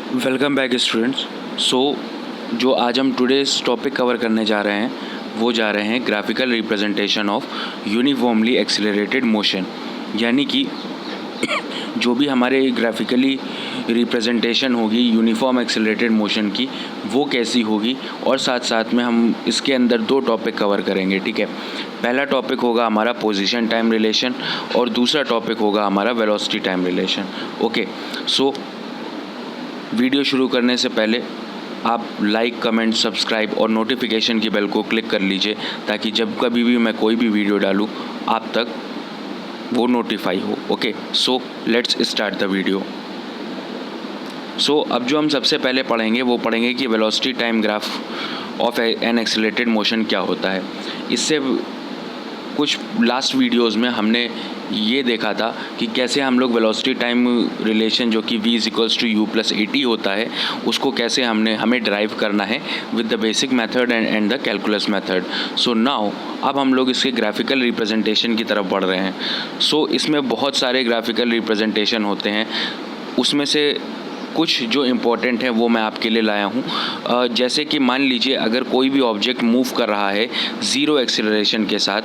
Welcome back students. सो जो आज हम टुडेस टॉपिक कवर करने जा रहे हैं वो जा रहे हैं graphical representation of uniformly accelerated motion. यानी कि जो भी हमारे ग्राफिकली रिप्रेजेंटेशन होगी यूनिफॉर्म एक्सीलरेटेड मोशन की वो कैसी होगी, और साथ साथ में हम इसके अंदर दो टॉपिक कवर करेंगे। ठीक है, पहला टॉपिक होगा हमारा पोजीशन टाइम रिलेशन और दूसरा टॉपिक होगा हमारा velocity time relation. Okay, so video शुरू करने से पहले आप लाइक, कमेंट, सब्सक्राइब और नोटिफिकेशन की बेल को क्लिक कर लीजिए ताकि जब कभी भी मैं कोई भी वीडियो डालूं आप तक वो नोटिफाई हो। Okay, so let's start the video. So अब जो हम सबसे पहले पढ़ेंगे वो पढ़ेंगे कि velocity time graph of an accelerated motion क्या होता है। इससे कुछ लास्ट वीडियोस में हमने ये देखा था कि कैसे हम लोग वेलोसिटी टाइम रिलेशन जो कि v = u+at होता है उसको कैसे हमें ड्राइव करना है with the basic method and the calculus method. So now अब हम लोग इसके ग्राफिकल रिप्रेजेंटेशन की तरफ बढ़ रहे हैं। सो इसमें बहुत सारे ग्राफिकल रिप्रेजेंटेशन होते हैं, उसमें से कुछ जो इम्पोर्टेंट है वो मैं आपके लिए लाया हूँ। जैसे कि मान लीजिए अगर कोई भी ऑब्जेक्ट मूव कर रहा है ज़ीरो एक्सीलरेशन के साथ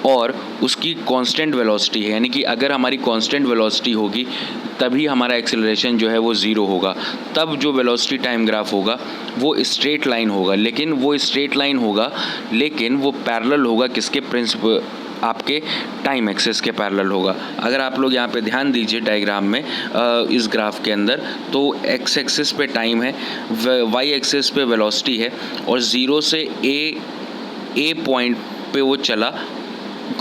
और उसकी कांस्टेंट वेलोसिटी है, यानी कि अगर हमारी कांस्टेंट वेलोसिटी होगी तभी हमारा एक्सीलरेशन जो है वो ज़ीरो होगा, तब जो वेलोसिटी टाइम ग्राफ होगा वो स्ट्रेट लाइन होगा। लेकिन वो स्ट्रेट लाइन होगा लेकिन वो पैरेलल होगा किसके प्रिंसिपल, आपके टाइम एक्सिस के पैरेलल होगा। अगर आप लोग यहाँ पे ध्यान दीजिए डायग्राम में इस ग्राफ के अंदर, तो एक्स एक्सिस पे टाइम है, वाई एक्सिस पे वेलोसिटी है और ज़ीरो से ए पॉइंट पे वो चला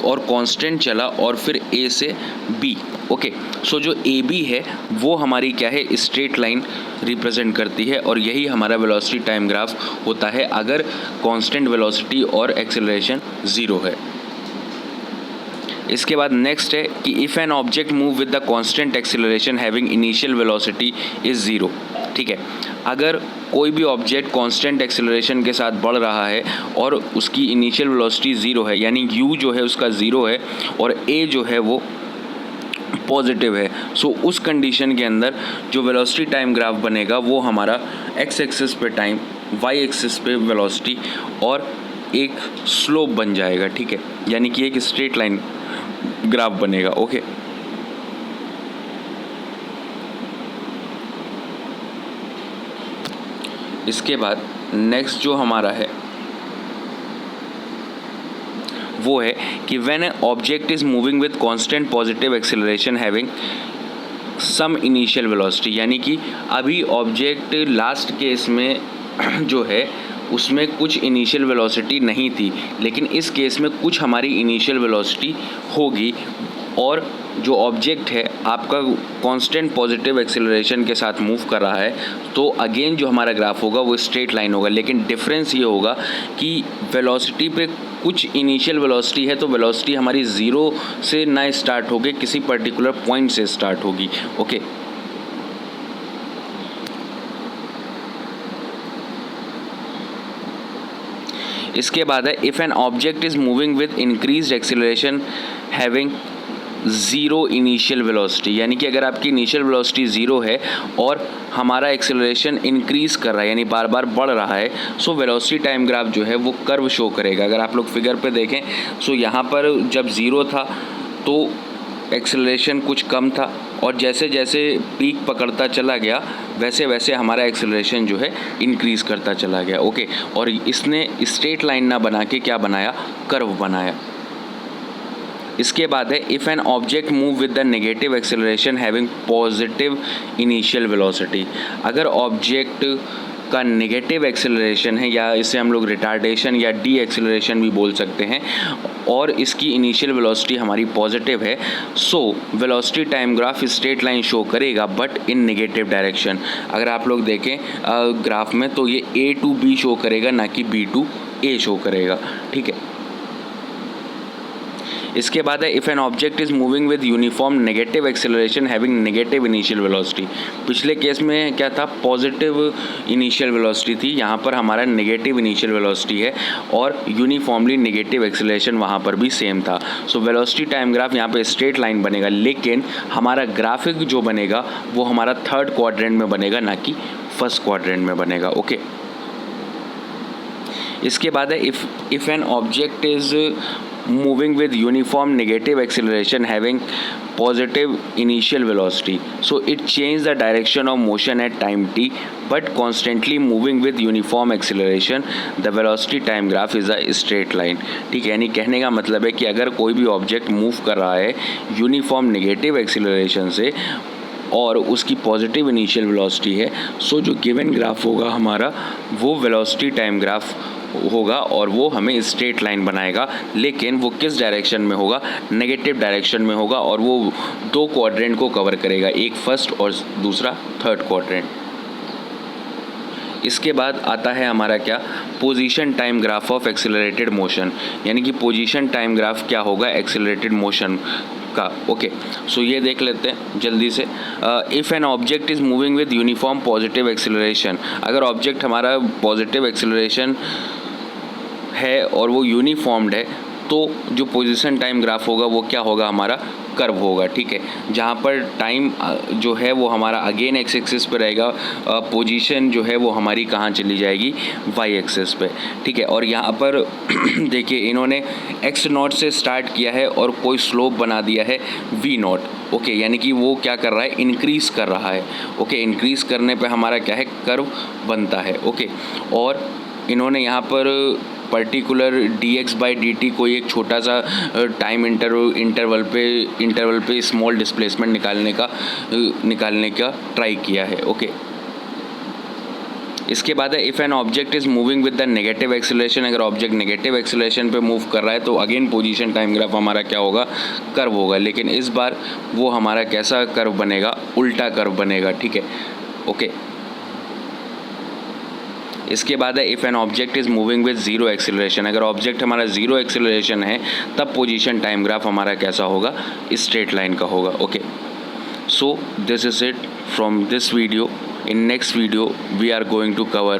और कांस्टेंट चला और फिर ए से बी। ओके, सो जो ए बी है वो हमारी क्या है, स्ट्रेट लाइन रिप्रेजेंट करती है और यही हमारा वेलोसिटी टाइम ग्राफ होता है अगर कांस्टेंट वेलोसिटी और एक्सेलरेशन ज़ीरो है। इसके बाद नेक्स्ट है कि if an object move with the constant acceleration having initial velocity is zero. ठीक है, अगर कोई भी ऑब्जेक्ट कांस्टेंट एक्सेलरेशन के साथ बढ़ रहा है और उसकी इनिशियल वेलोसिटी ज़ीरो है, यानी u जो है उसका ज़ीरो है और a जो है वो पॉजिटिव है, सो उस कंडीशन के अंदर जो वेलोसिटी टाइम ग्राफ बनेगा वो हमारा x एक्सिस पे टाइम, y एक्सिस पे वेलोसिटी और एक स्लोप बन जाएगा। ठीक है, यानी कि एक स्ट्रेट लाइन ग्राफ बनेगा। ओके, इसके बाद नेक्स्ट जो हमारा है वो है कि when a object is moving with constant positive acceleration having some initial velocity, यानी कि अभी ऑब्जेक्ट लास्ट केस में जो है उसमें कुछ इनिशियल वेलोसिटी नहीं थी, लेकिन इस केस में कुछ हमारी इनिशियल वेलोसिटी होगी और जो ऑब्जेक्ट है आपका कांस्टेंट पॉजिटिव एक्सेलरेशन के साथ मूव कर रहा है, तो अगेन जो हमारा ग्राफ होगा वो स्ट्रेट लाइन होगा। लेकिन डिफरेंस ये होगा कि वेलोसिटी पे कुछ इनिशियल वेलोसिटी है तो वेलोसिटी हमारी ज़ीरो से ना स्टार्ट होगी, किसी पर्टिकुलर पॉइंट से स्टार्ट होगी। ओके, इसके बाद है if an object is moving with increased acceleration having zero initial velocity, यानी कि अगर आपकी इनिशियल वेलोसिटी ज़ीरो है और हमारा एक्सेलरेशन इंक्रीज़ कर रहा है यानी बार बार बढ़ रहा है, सो वेलोसिटी टाइम ग्राफ जो है वो कर्व शो करेगा। अगर आप लोग फिगर पे देखें, सो यहाँ पर जब ज़ीरो था तो एक्सेलरेशन कुछ कम था और जैसे जैसे पीक पकड़ता चला गया वैसे वैसे हमारा एक्सेलरेशन जो है इंक्रीज़ करता चला गया। ओके, और इसने स्ट्रेट लाइन ना बना के क्या बनाया, कर्व बनाया। इसके बाद है if an object move with the negative acceleration having positive initial velocity, अगर ऑब्जेक्ट का नेगेटिव एक्सेलरेशन है या इसे हम लोग रिटार्डेशन या डी एक्सेलरेशन भी बोल सकते हैं और इसकी इनिशियल वेलोसिटी हमारी पॉजिटिव है, so velocity time graph straight line show करेगा बट इन नेगेटिव डायरेक्शन। अगर आप लोग देखें ग्राफ में तो ये A to B शो करेगा ना कि B to A शो करेगा। ठीक है, इसके बाद है if an object is moving with uniform negative acceleration having negative initial velocity. पिछले केस में क्या था, पॉजिटिव इनिशियल वेलोसिटी थी, यहाँ पर हमारा नेगेटिव इनिशियल वेलोसिटी है और यूनिफॉर्मली नेगेटिव एक्सेलरेशन वहाँ पर भी सेम था। सो वेलोसिटी टाइम ग्राफ यहाँ पे स्ट्रेट लाइन बनेगा, लेकिन हमारा ग्राफिक जो बनेगा वो हमारा थर्ड क्वाड्रेंट में बनेगा, ना कि फर्स्ट क्वाड्रेंट में बनेगा। ओके, इसके बाद है if an object is moving with uniform negative acceleration having positive initial velocity, so it change the direction of motion at time t but constantly moving with uniform acceleration, the velocity time graph is a straight line. ठीक है, यानी कहने का मतलब है कि अगर कोई भी ऑब्जेक्ट मूव कर रहा है यूनिफॉर्म नेगेटिव एक्सेलरेशन से और उसकी पॉजिटिव इनिशियल वेलोसिटी है, सो जो गिवन ग्राफ होगा हमारा वो वेलोसिटी टाइम ग्राफ होगा और वो हमें स्ट्रेट लाइन बनाएगा, लेकिन वो किस डायरेक्शन में होगा, नेगेटिव डायरेक्शन में होगा और वो दो क्वाड्रेंट को कवर करेगा, एक फर्स्ट और दूसरा थर्ड क्वाड्रेंट। इसके बाद आता है हमारा क्या, position time graph of accelerated motion, यानी कि पोजीशन टाइम ग्राफ क्या होगा एक्सेलरेटेड मोशन का। ओके, सो ये देख लेते हैं जल्दी से। If an object is moving with uniform positive acceleration, अगर ऑब्जेक्ट हमारा पॉजिटिव एक्सेलरेशन है और वो यूनिफॉर्म्ड है, तो जो पोजीशन टाइम ग्राफ होगा वो क्या होगा, हमारा कर्व होगा। ठीक है, जहाँ पर टाइम जो है वो हमारा अगेन एक्स एक्सिस पे रहेगा, पोजीशन जो है वो हमारी कहाँ चली जाएगी, वाई एक्सिस पे। ठीक है, और यहाँ पर देखिए इन्होंने एक्स नॉट से स्टार्ट किया है और कोई स्लोप बना दिया है वी नॉट। ओके, यानी कि वो क्या कर रहा है, इंक्रीज़ कर रहा है। ओके, इंक्रीज़ करने पे हमारा क्या है, कर्व बनता है। ओके, और इन्होंने यहाँ पर पर्टिकुलर dx/dt कोई एक छोटा सा टाइम इंटरवल पे स्मॉल डिस्प्लेसमेंट निकालने का ट्राई किया है। ओके, इसके बाद है if an object is moving with the negative acceleration, अगर ऑब्जेक्ट नेगेटिव एक्सेलरेशन पे मूव कर रहा है तो अगेन पोजीशन टाइम ग्राफ हमारा क्या होगा, कर्व होगा, लेकिन इस बार वो हमारा कैसा कर्व बनेगा, उल्टा कर्व बनेगा। ठीक है, ओके। इसके बाद है if an object is moving with zero acceleration, अगर ऑब्जेक्ट हमारा ज़ीरो एक्सेलरेशन है तब पोजीशन टाइम ग्राफ हमारा कैसा होगा, स्ट्रेट लाइन का होगा। Okay, so this is it from this video. In next video we are going to cover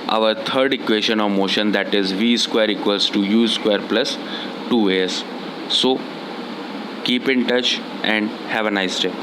our third equation of motion, that is v square equals to u square plus 2as. So keep in touch and have a nice day.